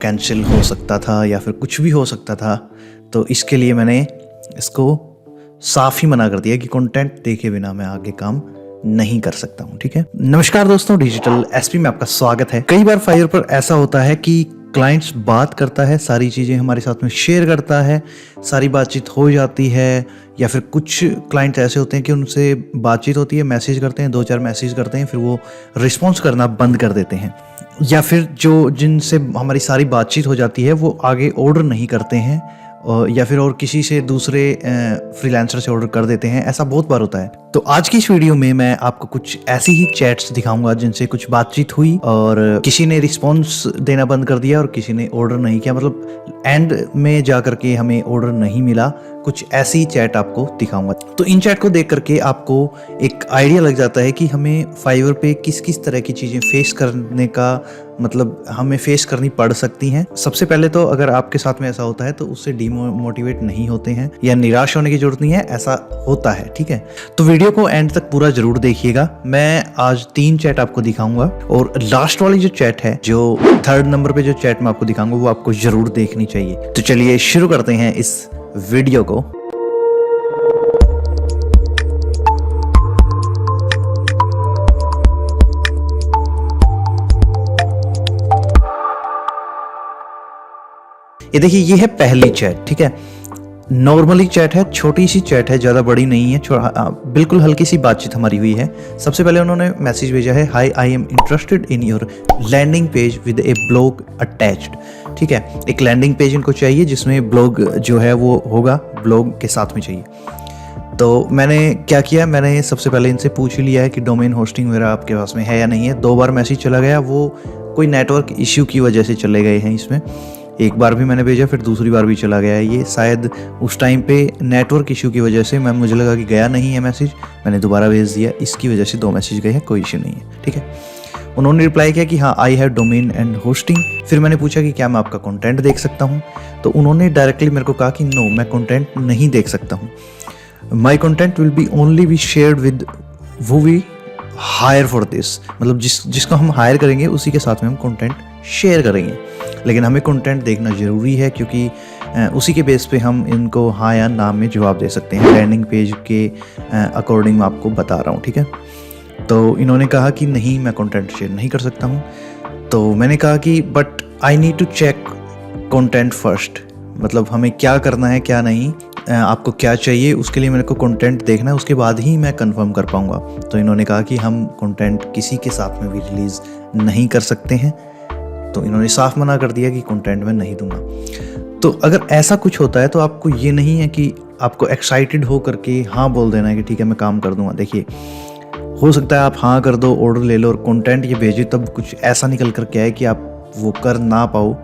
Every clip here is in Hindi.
कैंसिल हो सकता था या फिर कुछ भी हो सकता था। तो इसके लिए मैंने इसको साफ ही मना कर दिया कि कंटेंट देखे बिना मैं आगे काम नहीं कर सकता हूँ। ठीक है, नमस्कार दोस्तों, डिजिटल एसपी में आपका स्वागत है। कई बार फाइवर पर ऐसा होता है कि क्लाइंट्स बात करता है, सारी चीज़ें हमारे साथ में शेयर करता है, सारी बातचीत हो जाती है, या फिर कुछ क्लाइंट ऐसे होते हैं कि उनसे बातचीत होती है, मैसेज करते हैं, 2-4 मैसेज करते हैं, फिर वो रिस्पॉन्स करना बंद कर देते हैं, या फिर जो जिनसे हमारी सारी बातचीत हो जाती है वो आगे ऑर्डर नहीं करते हैं, या फिर और किसी से दूसरे फ्रीलांसर से ऑर्डर कर देते हैं। ऐसा बहुत बार होता है। तो आज की इस वीडियो में मैं आपको कुछ ऐसी ही चैट्स दिखाऊंगा जिनसे कुछ बातचीत हुई और किसी ने रिस्पॉन्स देना बंद कर दिया और किसी ने ऑर्डर नहीं किया, मतलब एंड में जा करके हमें ऑर्डर नहीं मिला। कुछ ऐसी चैट आपको दिखाऊंगा। तो इन चैट को देख करके आपको एक आइडिया लग जाता है कि हमें फाइवर पे किस किस तरह की चीज़ें फेस करने का, मतलब हमें फेस करनी पड़ सकती हैं। सबसे पहले तो अगर आपके साथ में ऐसा होता है तो उससे डीमोटिवेट नहीं होते हैं या निराश होने की जरूरत नहीं है, ऐसा होता है। ठीक है, तो वीडियो को एंड तक पूरा जरूर देखिएगा। मैं आज 3 चैट आपको दिखाऊंगा और लास्ट वाली जो चैट है, जो 3rd नंबर पे जो चैट मैं आपको दिखाऊंगा, वो आपको जरूर देखनी चाहिए। तो चलिए शुरू करते हैं इस वीडियो को। ये देखिए, ये है पहली चैट। ठीक है, नॉर्मली चैट है, छोटी सी चैट है, ज़्यादा बड़ी नहीं है, बिल्कुल हल्की सी बातचीत हमारी हुई है। सबसे पहले उन्होंने मैसेज भेजा है, hi I am interested in your landing page with a blog attached. ठीक है, एक लैंडिंग पेज इनको चाहिए जिसमें ब्लॉग जो है वो होगा, ब्लॉग के साथ में चाहिए। तो मैंने क्या किया, मैंने सबसे पहले इनसे पूछ लिया है कि डोमेन होस्टिंग वगैरह आपके पास में है या नहीं है। 2 बार मैसेज चला गया, वो कोई नेटवर्क इश्यू की वजह से चले गए हैं इसमें। एक बार भी मैंने भेजा, फिर दूसरी बार भी चला गया है। ये शायद उस टाइम पे नेटवर्क इशू की वजह से मुझे लगा कि गया नहीं है मैसेज, मैंने दोबारा भेज दिया, इसकी वजह से 2 मैसेज गए हैं, कोई इशू नहीं है। ठीक है, उन्होंने रिप्लाई किया कि हाँ I have domain and hosting. फिर मैंने पूछा कि क्या मैं आपका कंटेंट देख सकता हूँ, तो उन्होंने डायरेक्टली मेरे को कहा कि नो, मैं कंटेंट नहीं देख सकता हूँ। My content will be only be shared with वो वी हायर फॉर दिस, मतलब जिसको हम हायर करेंगे उसी के साथ में हम कंटेंट शेयर करेंगे, लेकिन हमें कंटेंट देखना ज़रूरी है क्योंकि उसी के बेस पे हम इनको हाँ या ना में जवाब दे सकते हैं। लैंडिंग पेज के अकॉर्डिंग मैं आपको बता रहा हूँ। ठीक है, तो इन्होंने कहा कि नहीं, मैं कंटेंट शेयर नहीं कर सकता हूँ। तो मैंने कहा कि but I need to check content first, मतलब हमें क्या करना है क्या नहीं, आपको क्या चाहिए, उसके लिए मेरे को कंटेंट देखना है, उसके बाद ही मैं कंफर्म कर पाऊँगा। तो इन्होंने कहा कि हम कंटेंट किसी के साथ में भी रिलीज़ नहीं कर सकते हैं, तो इन्होंने साफ मना कर दिया कि कंटेंट मैं नहीं दूंगा। तो अगर ऐसा कुछ होता है तो आपको ये नहीं है कि आपको एक्साइटेड हो करके हाँ बोल देना है कि ठीक है मैं काम कर दूंगा। देखिए, हो सकता है आप हाँ कर दो, ऑर्डर ले लो और कंटेंट ये भेजे, तब कुछ ऐसा निकल कर के आए कि आप वो कर ना पाओ।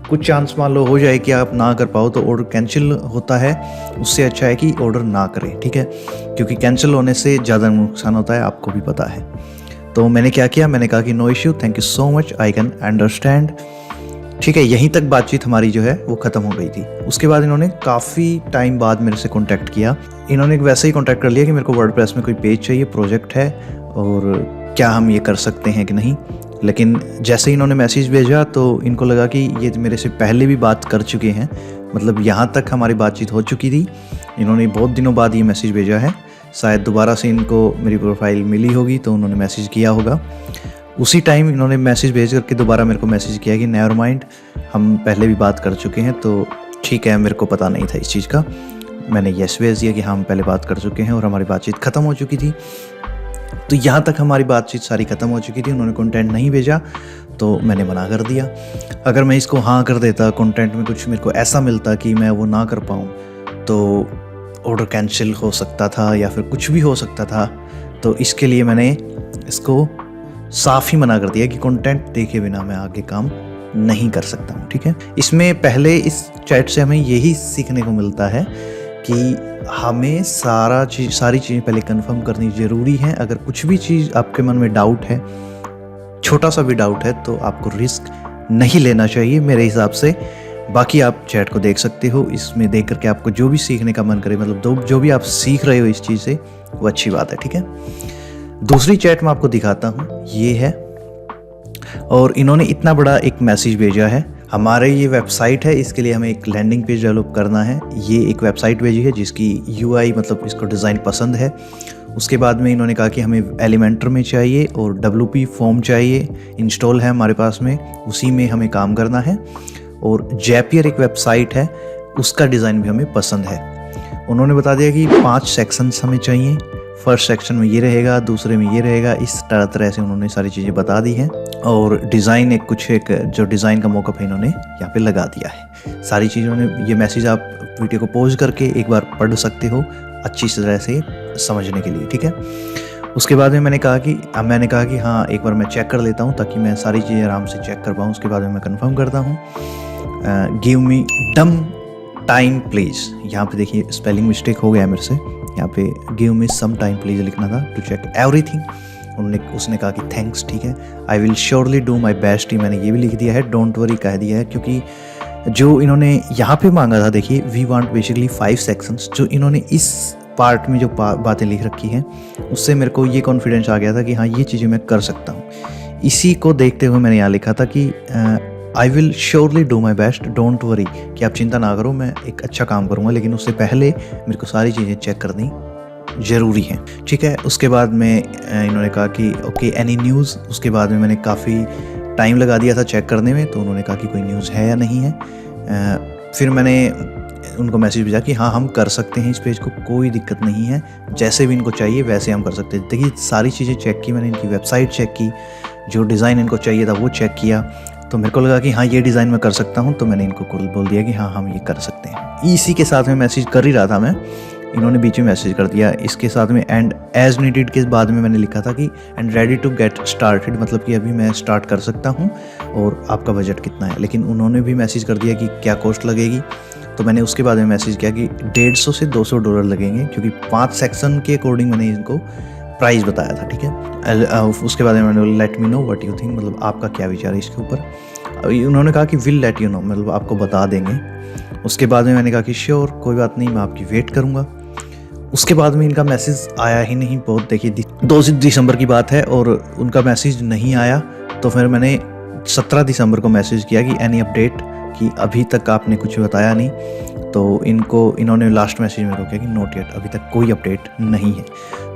कुछ चांस मान लो हो जाए कि आप ना कर पाओ तो ऑर्डर कैंसिल होता है, उससे अच्छा है कि ऑर्डर ना करें। ठीक है, क्योंकि कैंसिल होने से ज़्यादा नुकसान होता है, आपको भी पता है। तो मैंने क्या किया, मैंने कहा कि no issue, thank you so much, I can understand. ठीक है, यहीं तक बातचीत हमारी जो है वो ख़त्म हो गई थी। उसके बाद इन्होंने काफ़ी टाइम बाद मेरे से कांटेक्ट किया। इन्होंने वैसे ही कांटेक्ट कर लिया कि मेरे को वर्डप्रेस में कोई पेज चाहिए, प्रोजेक्ट है, और क्या हम ये कर सकते हैं कि नहीं। लेकिन जैसे ही इन्होंने मैसेज भेजा तो इनको लगा कि ये मेरे से पहले भी बात कर चुके हैं, मतलब यहाँ तक हमारी बातचीत हो चुकी थी। इन्होंने बहुत दिनों बाद ये मैसेज भेजा है, शायद दोबारा से इनको मेरी प्रोफाइल मिली होगी तो उन्होंने मैसेज किया होगा। उसी टाइम इन्होंने मैसेज भेज करके दोबारा मेरे को मैसेज किया कि नेवर माइंड, हम पहले भी बात कर चुके हैं। तो ठीक है, मेरे को पता नहीं था इस चीज़ का, मैंने यस भेज दिया कि हम पहले बात कर चुके हैं और हमारी बातचीत ख़त्म हो चुकी थी। तो यहाँ तक हमारी बातचीत सारी ख़त्म हो चुकी थी। उन्होंने कंटेंट नहीं भेजा तो मैंने मना कर दिया। अगर मैं इसको हाँ कर देता, कंटेंट में कुछ मेरे को ऐसा मिलता कि मैं वो ना कर पाऊँ, तो ऑर्डर कैंसिल हो सकता था या फिर कुछ भी हो सकता था। तो इसके लिए मैंने इसको साफ ही मना कर दिया कि कंटेंट देखे बिना मैं आगे काम नहीं कर सकता हूँ। ठीक है, इसमें पहले इस चैट से हमें यही सीखने को मिलता है कि हमें सारी चीज़ें पहले कंफर्म करनी ज़रूरी है। अगर कुछ भी चीज़ आपके मन में डाउट है, छोटा सा भी डाउट है, तो आपको रिस्क नहीं लेना चाहिए मेरे हिसाब से। बाकी आप चैट को देख सकते हो, इसमें देख करके आपको जो भी सीखने का मन करे, मतलब जो भी आप सीख रहे हो इस चीज़ से, वो अच्छी बात है। ठीक है, दूसरी चैट मैं आपको दिखाता हूँ, ये है, और इन्होंने इतना बड़ा एक मैसेज भेजा है, हमारे ये वेबसाइट है, इसके लिए हमें एक लैंडिंग पेज डेवलप करना है। ये एक वेबसाइट भेजी है जिसकी यूआई मतलब इसको डिज़ाइन पसंद है। उसके बाद में इन्होंने कहा कि हमें एलिमेंटर में चाहिए और WP फॉर्म चाहिए, इंस्टॉल है हमारे पास में, उसी में हमें काम करना है। और जैपियर एक वेबसाइट है, उसका डिज़ाइन भी हमें पसंद है। उन्होंने बता दिया कि 5 सेक्शंस हमें चाहिए, फर्स्ट सेक्शन में ये रहेगा, दूसरे में ये रहेगा, इस तरह से उन्होंने सारी चीज़ें बता दी हैं। और डिज़ाइन एक जो डिज़ाइन का मॉकअप है इन्होंने यहाँ पे लगा दिया है। सारी चीज़ों ने ये मैसेज आप वीडियो को पॉज करके एक बार पढ़ सकते हो अच्छी तरह से समझने के लिए, ठीक है। उसके बाद में मैंने कहा कि हाँ एक बार मैं चेक कर लेता हूँ ताकि मैं सारी चीज़ें आराम से चेक कर पाऊँ। उसके बाद में मैं कंफर्म करता हूँ, गिव मी डम टाइम प्लीज़। यहाँ पे देखिए स्पेलिंग मिस्टेक हो गया मेरे से, यहाँ पे give me some time please लिखना था टू चेक एवरीथिंग। उसने कहा कि थैंक्स, ठीक है, I will surely do my best. मैंने ये भी लिख दिया है, डोंट वरी कह दिया है, क्योंकि जो इन्होंने यहाँ पे मांगा था, देखिए वी वांट बेसिकली 5 सेक्शंस, जो इन्होंने इस पार्ट में जो बातें लिख रखी हैं उससे मेरे को ये कॉन्फिडेंस आ गया था कि हाँ ये चीज़ें मैं कर सकता हूँ। इसी को देखते हुए मैंने यहाँ लिखा था कि I will surely do my best, don't worry, कि आप चिंता ना करो, मैं एक अच्छा काम करूँगा, लेकिन उससे पहले मेरे को सारी चीज़ें चेक करनी ज़रूरी है, ठीक है। उसके बाद में इन्होंने कहा कि ओके एनी न्यूज़। उसके बाद में मैंने काफ़ी टाइम लगा दिया था चेक करने में, तो उन्होंने कहा कि कोई न्यूज़ है या नहीं है। फिर मैंने उनको मैसेज भेजा कि हाँ हम कर सकते हैं इस पेज को, कोई दिक्कत नहीं है, जैसे भी इनको चाहिए वैसे हम कर सकते हैं। देखिए सारी चीज़ें चेक की मैंने, इनकी वेबसाइट चेक की, जो डिज़ाइन इनको चाहिए था वो चेक किया, तो मेरे को लगा कि हाँ ये डिज़ाइन मैं कर सकता हूँ, तो मैंने इनको बोल दिया कि हाँ हम ये कर सकते हैं। इसी के साथ में मैसेज कर ही रहा था मैं, इन्होंने बीच में मैसेज कर दिया इसके साथ में, एंड एज नीडेड के बाद में मैंने लिखा था कि and ready to get started, मतलब कि अभी मैं स्टार्ट कर सकता हूँ और आपका बजट कितना है। लेकिन उन्होंने भी मैसेज कर दिया कि क्या कॉस्ट लगेगी, तो मैंने उसके बाद में मैसेज किया कि $150 से $200 लगेंगे, क्योंकि 5 सेक्शन के अकॉर्डिंग मैंने इनको प्राइस बताया था, ठीक है। उसके बाद में मैंने let me know what you think, मतलब आपका क्या विचार है इसके ऊपर। उन्होंने कहा कि विल लेट यू नो, मतलब आपको बता देंगे। उसके बाद में मैंने कहा कि श्योर कोई बात नहीं, मैं आपकी वेट करूँगा। उसके बाद में इनका मैसेज आया ही नहीं, बहुत देखिए 2 दिसंबर की बात है और उनका मैसेज नहीं आया। तो फिर मैंने 17 दिसंबर को मैसेज किया कि एनी अपडेट, कि अभी तक आपने कुछ बताया नहीं। तो इन्होंने लास्ट मैसेज में रोका कि नोट येट, अभी तक कोई अपडेट नहीं है।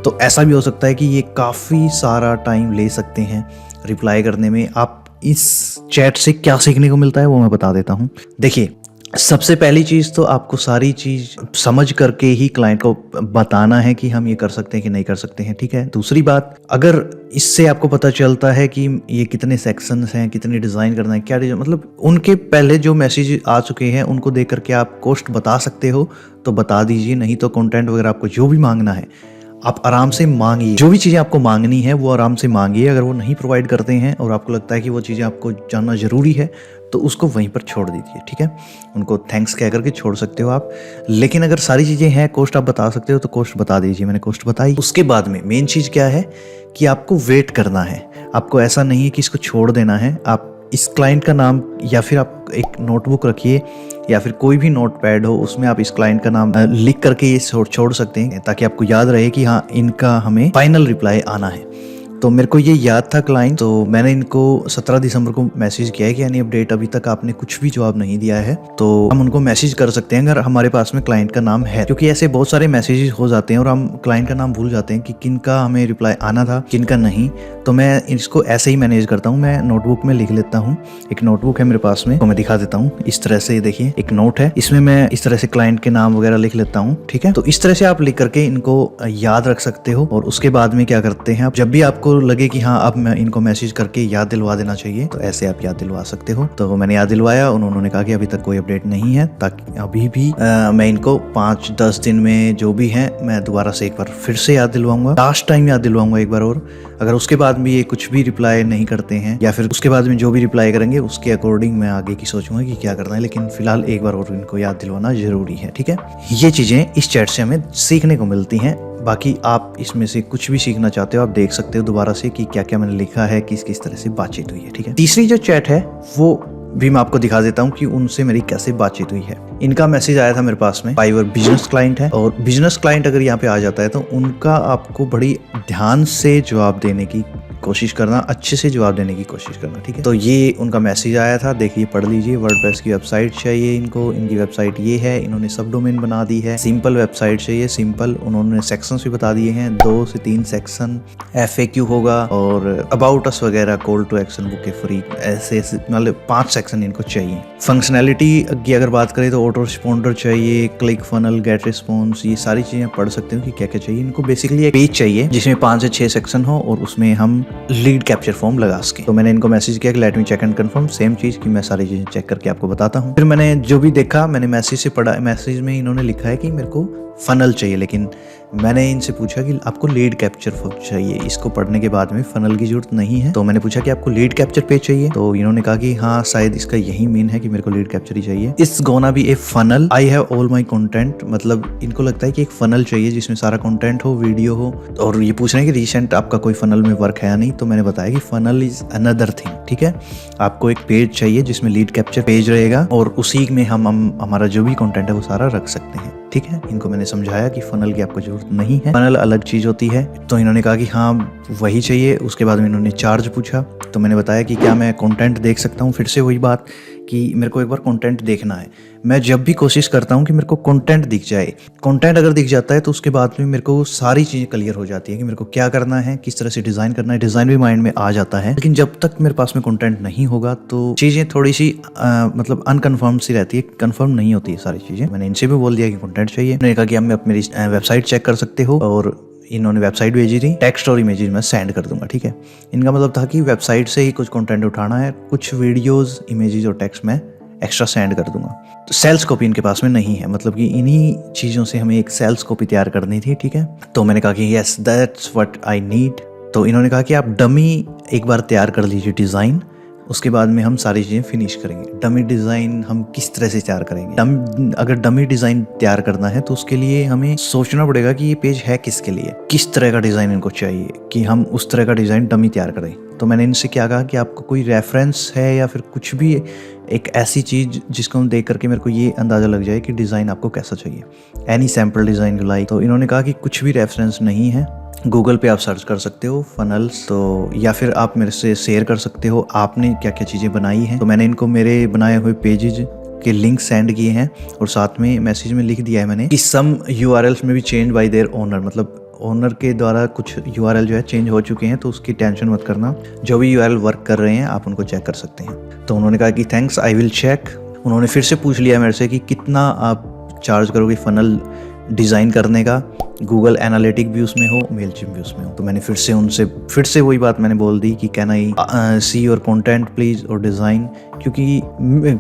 तो ऐसा भी हो सकता है कि ये काफ़ी सारा टाइम ले सकते हैं रिप्लाई करने में। आप इस चैट से क्या सीखने को मिलता है वो मैं बता देता हूँ। देखिए सबसे पहली चीज़ तो आपको सारी चीज़ समझ करके ही क्लाइंट को बताना है कि हम ये कर सकते हैं कि नहीं कर सकते हैं, ठीक है। दूसरी बात, अगर इससे आपको पता चलता है कि ये कितने सेक्शंस हैं, कितने डिज़ाइन करना है, क्या डिज़ाइन, मतलब उनके पहले जो मैसेज आ चुके हैं उनको देख करके आप कॉस्ट बता सकते हो तो बता दीजिए, नहीं तो कंटेंट वगैरह आपको जो भी मांगना है आप आराम से मांगिए। जो भी चीज़ें आपको मांगनी है वो आराम से मांगिए। अगर वो नहीं प्रोवाइड करते हैं और आपको लगता है कि वो चीज़ें आपको जानना ज़रूरी है तो उसको वहीं पर छोड़ दीजिए, ठीक है। उनको थैंक्स कह करके छोड़ सकते हो आप। लेकिन अगर सारी चीज़ें हैं, कॉस्ट आप बता सकते हो तो कॉस्ट बता दीजिए। मैंने कॉस्ट बताई। उसके बाद में मेन चीज़ क्या है कि आपको वेट करना है। आपको ऐसा नहीं है कि इसको छोड़ देना है। आप इस क्लाइंट का नाम या फिर आप एक नोटबुक रखिए या फिर कोई भी नोट पैड हो, उसमें आप इस क्लाइंट का नाम लिख करके ये छोड़ सकते हैं ताकि आपको याद रहे कि हाँ इनका हमें फाइनल रिप्लाई आना है। तो मेरे को ये याद था क्लाइंट, तो मैंने इनको 17 दिसंबर को मैसेज किया है कि यानी अपडेट अभी तक आपने कुछ भी जवाब नहीं दिया है, तो हम उनको मैसेज कर सकते हैं अगर हमारे पास में क्लाइंट का नाम है। क्योंकि ऐसे बहुत सारे मैसेजेस हो जाते हैं और हम क्लाइंट का नाम भूल जाते हैं कि किनका हमें रिप्लाई आना था, किनका नहीं। तो मैं इसको ऐसे ही मैनेज करता हूँ। मैं नोटबुक में लिख लेता हूँ। एक नोटबुक है मेरे पास में, तो मैं दिखा देता हूँ इस तरह से। देखिए एक नोट है, इसमें मैं इस तरह से क्लाइंट के नाम वगैरह लिख लेता हूँ, ठीक है। तो इस तरह से आप लिख करके इनको याद रख सकते हो। और उसके बाद में क्या करते हैं, आप जब भी आपको लगे कि हाँ अब मैं इनको मैसेज करके याद दिलवा देना चाहिए, तो ऐसे आप याद दिलवा सकते हो। तो मैंने याद दिलवाया, उन्होंने कहा कि अभी तक कोई अपडेट नहीं है, ताकि अभी भी मैं इनको 5-10 दिन में जो भी है मैं दोबारा से एक बार फिर से याद दिलवाऊंगा, लास्ट टाइम याद दिलवाऊंगा एक बार और। अगर उसके बाद भी ये कुछ भी रिप्लाई नहीं करते हैं या फिर उसके बाद में जो भी रिप्लाई करेंगे उसके अकॉर्डिंग मैं आगे की सोचूंगा कि क्या करना है। लेकिन फिलहाल एक बार और इनको याद दिलवाना जरूरी है, ठीक है। ये चीजें इस चैट से हमें सीखने को मिलती हैं। बाकी आप इसमें से कुछ भी सीखना चाहते हो आप देख सकते हो दोबारा से कि क्या क्या मैंने लिखा है, किस किस तरह से बातचीत हुई है, ठीक है। तीसरी जो चैट है वो भी मैं आपको दिखा देता हूँ कि उनसे मेरी कैसे बातचीत हुई है। इनका मैसेज आया था मेरे पास में, फाइवर बिजनेस क्लाइंट है, और बिजनेस क्लाइंट अगर यहाँ पे आ जाता है तो उनका आपको बड़ी ध्यान से जवाब देने की कोशिश करना, अच्छे से जवाब देने की कोशिश करना, ठीक है। तो ये उनका मैसेज आया था, देखिए पढ़ लीजिए। वर्डप्रेस की वेबसाइट चाहिए इनको, इनकी वेबसाइट ये है, इन्होंने सब डोमेन बना दी है। सिंपल वेबसाइट चाहिए, सिंपल। उन्होंने सेक्शंस भी बता दिए हैं, 2 से 3 सेक्शन। FAQ होगा और अबाउट अस वगैरह, call to action, book free, ऐसे मतलब 5 सेक्शन इनको चाहिए। फंक्शनैलिटी की अगर बात करें तो ऑटो रिस्पॉन्डर चाहिए, क्लिक फनल, गेट रिस्पॉन्स, ये सारी चीजें पढ़ सकते हो कि क्या क्या चाहिए इनको। बेसिकली एक पेज चाहिए जिसमें 5 से 6 सेक्शन हो और उसमें हम लीड कैप्चर फॉर्म लगा सके। तो मैंने इनको मैसेज किया कि let me check and confirm, same चीज कि मैं सारी चीजें चेक करके आपको बताता हूँ। फिर मैंने जो भी देखा, मैंने मैसेज से पढ़ा, मैसेज में इन्होंने लिखा है कि मेरे को फनल चाहिए, लेकिन मैंने इनसे पूछा कि आपको लीड कैप्चर चाहिए। इसको पढ़ने के बाद में फनल की जरूरत नहीं है। तो मैंने पूछा कि आपको लीड कैप्चर पेज चाहिए, तो इन्होंने कहा कि हाँ शायद इसका यही मीन है कि मेरे को लीड कैप्चर ही चाहिए। It's gonna be A funnel, I have all my content, मतलब इनको लगता है कि एक फनल चाहिए जिसमें सारा कंटेंट हो, वीडियो हो। और ये पूछ रहे हैं कि रिसेंट आपका कोई फनल में वर्क है या नहीं। तो मैंने बताया कि फनल इज अनदर थिंग, ठीक है। आपको एक पेज चाहिए जिसमें लीड कैप्चर पेज रहेगा और उसी में हम हमारा जो भी कंटेंट है वो सारा रख सकते हैं, ठीक है। इनको मैंने समझाया कि फनल की आपको जरूरत नहीं है, फनल अलग चीज होती है। तो इन्होंने कहा कि हाँ वही चाहिए। उसके बाद में इन्होंने चार्ज पूछा, तो मैंने बताया कि क्या मैं कंटेंट देख सकता हूँ। फिर से वही बात कि मेरे को एक बार कंटेंट देखना है। मैं जब भी कोशिश करता हूँ कि मेरे को कंटेंट दिख जाए, कंटेंट अगर दिख जाता है तो उसके बाद में मेरे को सारी चीज़ें क्लियर हो जाती है कि मेरे को क्या करना है, किस तरह से डिज़ाइन करना है। डिज़ाइन भी माइंड में आ जाता है, लेकिन जब तक मेरे पास में कंटेंट नहीं होगा तो चीज़ें थोड़ी सी मतलब अनकन्फर्म सी रहती है, कंफर्म नहीं होती है सारी चीज़ें। मैंने इनसे भी बोल दिया कि कंटेंट चाहिए। उन्होंने कहा कि आप मेरी वेबसाइट चेक कर सकते हो, और इन्होंने वेबसाइट भेजी थी, टेक्स्ट और इमेजेस मैं सेंड कर दूंगा, ठीक है। इनका मतलब था कि वेबसाइट से ही कुछ कंटेंट उठाना है, कुछ वीडियोस, इमेजेस और टेक्स्ट मैं एक्स्ट्रा सेंड कर दूंगा। तो सेल्स कॉपी इनके पास में नहीं है, मतलब कि इन्हीं चीज़ों से हमें एक सेल्स कॉपी तैयार करनी थी, ठीक है। तो मैंने कहा कि yes that's what I need. तो इन्होंने कहा कि आप डमी एक बार तैयार कर लीजिए डिज़ाइन, उसके बाद में हम सारी चीज़ें फिनिश करेंगे। डमी डिज़ाइन हम किस तरह से तैयार करेंगे? अगर डमी डिज़ाइन तैयार करना है तो उसके लिए हमें सोचना पड़ेगा कि ये पेज है किसके लिए, किस तरह का डिज़ाइन इनको चाहिए कि हम उस तरह का डिज़ाइन डमी तैयार करें। तो मैंने इनसे क्या कहा कि आपको कोई रेफरेंस है या फिर कुछ भी एक ऐसी चीज़ जिसको हम देख करके मेरे को ये अंदाज़ा लग जाए कि डिज़ाइन आपको कैसा चाहिए, any sample design you like. तो इन्होंने कहा कि कुछ भी रेफरेंस नहीं है। गूगल पे आप सर्च कर सकते हो फनल्स, तो या फिर आप मेरे से शेयर कर सकते हो आपने क्या क्या चीज़ें बनाई हैं। तो मैंने इनको मेरे बनाए हुए पेजेज के लिंक सेंड किए हैं और साथ में मैसेज में लिख दिया है मैंने कि सम URLs में भी चेंज बाय देयर ओनर, मतलब ओनर के द्वारा कुछ URL जो है चेंज हो चुके हैं, तो उसकी टेंशन मत करना। जो भी URL वर्क कर रहे हैं आप उनको चेक कर सकते हैं। तो उन्होंने कहा कि थैंक्स, आई विल चेक। उन्होंने फिर से पूछ लिया मेरे से कि कितना आप चार्ज करोगे फनल डिज़ाइन करने का, गूगल एनालिटिक भी उसमें हो, मेलचिम्प भी उसमें हो। तो मैंने फिर से वही बात मैंने बोल दी कि can I see your content please और डिज़ाइन, क्योंकि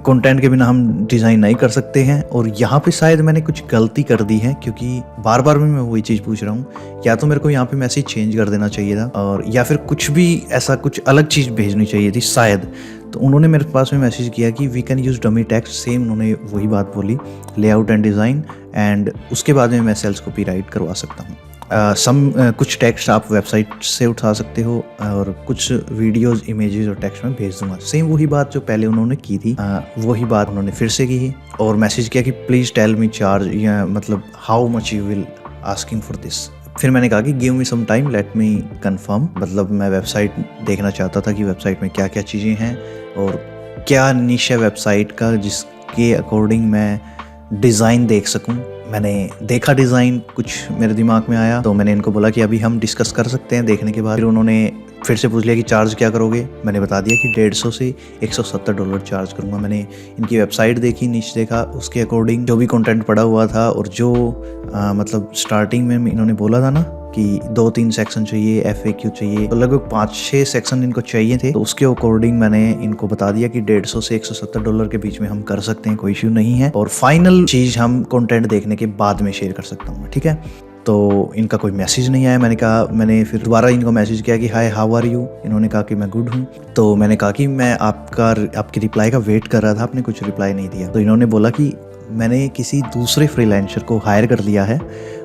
कंटेंट के बिना हम डिज़ाइन नहीं कर सकते हैं। और यहाँ पे शायद मैंने कुछ गलती कर दी है, क्योंकि बार बार मैं वही चीज़ पूछ रहा हूँ। या तो मेरे को यहाँ पे मैसेज चेंज कर देना चाहिए था, और या फिर कुछ भी ऐसा कुछ अलग चीज़ भेजनी चाहिए थी शायद। तो उन्होंने मेरे पास में मैसेज किया कि we can use dummy text, same उन्होंने वही बात बोली, लेआउट एंड डिज़ाइन, एंड उसके बाद में मैं सेल्स कॉपी राइट करवा सकता हूँ। कुछ टेक्स्ट आप वेबसाइट से उठा सकते हो और कुछ वीडियोस, इमेजेस और टेक्स्ट में भेज दूंगा। सेम वही बात जो पहले उन्होंने की थी, वही बात उन्होंने फिर से की है। और मैसेज किया कि प्लीज़ टेल मी चार्ज, या मतलब how much you will asking for this. फिर मैंने कहा कि give me some time, let me confirm, मतलब मैं वेबसाइट देखना चाहता था कि वेबसाइट में क्या क्या चीज़ें हैं और क्या निश है वेबसाइट का जिसके अकॉर्डिंग मैं डिज़ाइन देख सकूं। मैंने देखा डिज़ाइन, कुछ मेरे दिमाग में आया, तो मैंने इनको बोला कि अभी हम डिस्कस कर सकते हैं देखने के बाद। फिर उन्होंने फिर से पूछ लिया कि चार्ज क्या करोगे। मैंने बता दिया कि $150 से $170 चार्ज करूँगा। मैंने इनकी वेबसाइट देखी, निश देखा, उसके अकॉर्डिंग जो भी कंटेंट पड़ा हुआ था और जो मतलब स्टार्टिंग में इन्होंने बोला था ना कि 2-3 सेक्शन चाहिए, FAQ चाहिए, तो लगभग 5-6 सेक्शन इनको चाहिए थे। तो उसके अकॉर्डिंग मैंने इनको बता दिया कि $150 से $170 के बीच में हम कर सकते हैं, कोई इश्यू नहीं है। और फाइनल चीज़ हम कंटेंट देखने के बाद में शेयर कर सकता हूँ, ठीक है। तो इनका कोई मैसेज नहीं आया। मैंने फिर दोबारा इनको मैसेज किया कि हाय हाउ आर यू। इन्होंने कहा कि मैं गुड हूँ। तो मैंने कहा कि मैं आपकी रिप्लाई का वेट कर रहा था, आपने कुछ रिप्लाई नहीं दिया। तो इन्होंने बोला कि मैंने किसी दूसरे फ्रीलांसर को हायर कर लिया है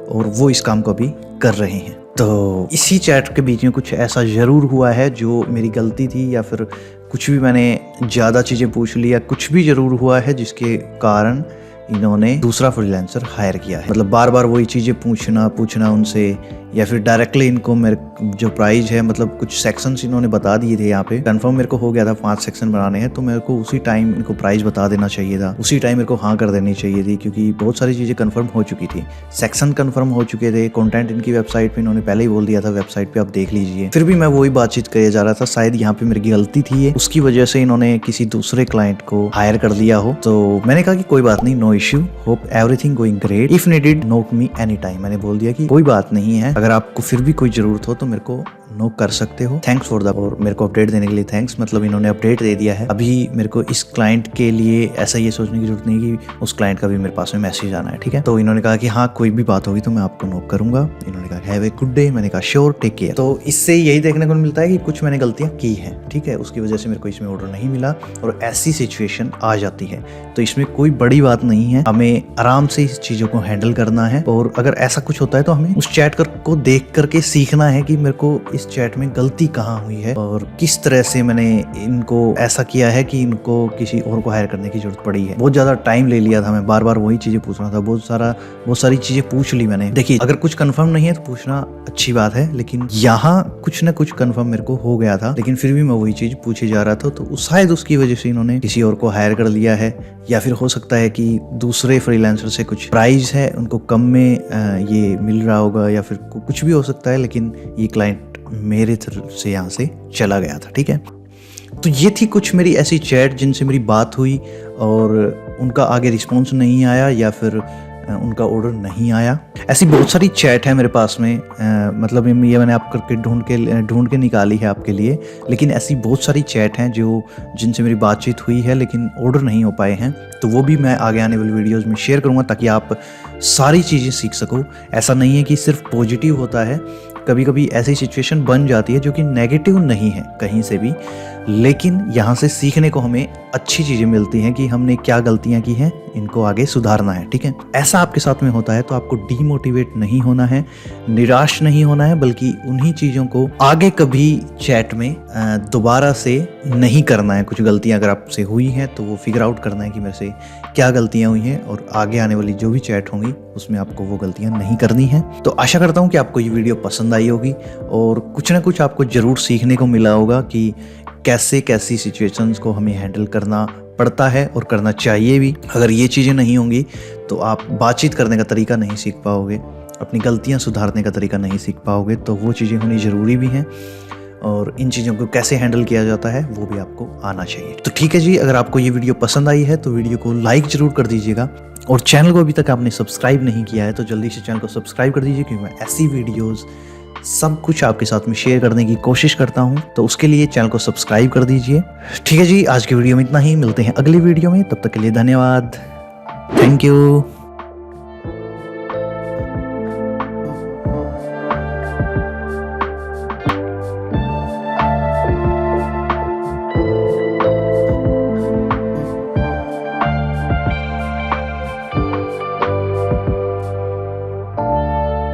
और वो इस काम को अभी कर रहे हैं। तो इसी चैट के बीच में कुछ ऐसा ज़रूर हुआ है जो मेरी गलती थी, या फिर कुछ भी मैंने ज़्यादा चीज़ें पूछ ली, या कुछ भी ज़रूर हुआ है जिसके कारण इन्होंने दूसरा फ्रीलांसर हायर किया है। मतलब बार बार वही चीज़ें पूछना उनसे, या फिर डायरेक्टली इनको मेरे जो प्राइस है, मतलब कुछ सेक्शंस इन्होंने बता दिए थे। यहाँ पे कंफर्म मेरे को हो गया था 5 सेक्शन बनाने हैं, तो मेरे को उसी टाइम इनको प्राइस बता देना चाहिए था, उसी टाइम मेरे को हाँ कर देनी चाहिए थी, क्योंकि बहुत सारी चीज़ें कंफर्म हो चुकी थी, सेक्शन कंफर्म हो चुके थे, कंटेंट इनकी वेबसाइट पे इन्होंने पहले ही बोल दिया था, वेबसाइट पे आप देख लीजिए। फिर भी मैं वही बातचीत करे जा रहा था, शायद यहाँ पे मेरी गलती थी, उसकी वजह से इन्होंने किसी दूसरे क्लाइंट को हायर कर लिया हो। तो मैंने कहा कि कोई बात नहीं, no issue, hope everything going great, if needed note me any time. मैंने बोल दिया कि कोई बात नहीं है, अगर आपको फिर भी कोई जरूरत हो तो मेरे को नोट कर सकते हो। थैंक्स फॉर द, और मेरे को अपडेट देने के लिए थैंक्स। मतलब इन्होंने अपडेट दे दिया है। अभी मेरे को इस क्लाइंट के लिए ऐसा ये सोचने की जरूरत नहीं कि उस क्लाइंट का भी मेरे पास में मैसेज आना है, ठीक है। तो इन्होंने कहा कि हाँ कोई भी बात होगी तो मैं आपको नोट करूंगा। इन्होंने कहा हैव ए गुड डे, मैंने कहा श्योर, टेक केयर। तो इससे यही देखने को मिलता है कि कुछ मैंने गलतियां की हैं, ठीक है, उसकी वजह से मेरे को इसमें ऑर्डर नहीं मिला और ऐसी सिचुएशन आ जाती है। तो इसमें कोई बड़ी बात नहीं है, हमें आराम से इस चीजों को हैंडल करना है। और अगर ऐसा कुछ होता है तो हमें उस चैट को देख करके सीखना है कि मेरे को इस चैट में गलती कहाँ हुई है और किस तरह से मैंने इनको ऐसा किया है कि इनको किसी और को हायर करने की जरूरत पड़ी है। बहुत ज्यादा टाइम ले लिया था, मैं बार बार वही चीजें पूछ रहा था, बहुत सारी चीजें पूछ ली मैंने। देखिए अगर कुछ कंफर्म नहीं है तो पूछना अच्छी बात है, लेकिन यहाँ कुछ ना कुछ कंफर्म मेरे को हो गया था, लेकिन फिर भी मैं वही चीज पूछे जा रहा था। तो शायद उसकी वजह से इन्होंने किसी और को हायर कर लिया है, या फिर हो सकता है कि दूसरे फ्रीलांसर से कुछ प्राइस है उनको कम में ये मिल रहा होगा, या फिर कुछ भी हो सकता है। लेकिन ये क्लाइंट मेरे तरफ से यहाँ से चला गया था, ठीक है। तो ये थी कुछ मेरी ऐसी चैट जिनसे मेरी बात हुई और उनका आगे रिस्पॉन्स नहीं आया, या फिर उनका ऑर्डर नहीं आया। ऐसी बहुत सारी चैट है मेरे पास में, मतलब ये मैंने आप करके ढूंढ के निकाली है आपके लिए। लेकिन ऐसी बहुत सारी चैट हैं जिनसे मेरी बातचीत हुई है लेकिन ऑर्डर नहीं हो पाए हैं। तो वो भी मैं आगे आने वाली वीडियोस में शेयर करूंगा, ताकि आप सारी चीज़ें सीख सको। ऐसा नहीं है कि सिर्फ पॉजिटिव होता है, कभी कभी ऐसी सिचुएशन बन जाती है जो कि नेगेटिव नहीं है कहीं से भी, लेकिन यहाँ से सीखने को हमें अच्छी चीज़ें मिलती हैं कि हमने क्या गलतियाँ की हैं, इनको आगे सुधारना है, ठीक है। ऐसा आपके साथ में होता है तो आपको डीमोटिवेट नहीं होना है, निराश नहीं होना है, बल्कि उन्हीं चीज़ों को आगे कभी चैट में दोबारा से नहीं करना है। कुछ गलतियाँ अगर आपसे हुई हैं तो वो फिगर आउट करना है कि मेरे से क्या गलतियाँ हुई हैं, और आगे आने वाली जो भी चैट होंगी उसमें आपको वो गलतियाँ नहीं करनी है। तो आशा करता हूँ कि आपको ये वीडियो पसंद आई होगी और कुछ ना कुछ आपको ज़रूर सीखने को मिला होगा कि कैसी सिचुएशंस को हमें हैंडल करना पड़ता है और करना चाहिए भी। अगर ये चीज़ें नहीं होंगी तो आप बातचीत करने का तरीका नहीं सीख पाओगे, अपनी गलतियां सुधारने का तरीका नहीं सीख पाओगे। तो वो चीज़ें होनी ज़रूरी भी हैं, और इन चीज़ों को कैसे हैंडल किया जाता है वो भी आपको आना चाहिए। तो ठीक है जी, अगर आपको ये वीडियो पसंद आई है तो वीडियो को लाइक ज़रूर कर दीजिएगा, और चैनल को अभी तक आपने सब्सक्राइब नहीं किया है तो जल्दी से चैनल को सब्सक्राइब कर दीजिए, क्योंकि मैं ऐसी वीडियोज़ सब कुछ आपके साथ में शेयर करने की कोशिश करता हूं। तो उसके लिए चैनल को सब्सक्राइब कर दीजिए। ठीक है जी, आज की वीडियो में इतना ही, मिलते हैं अगली वीडियो में, तब तक के लिए धन्यवाद, थैंक यू।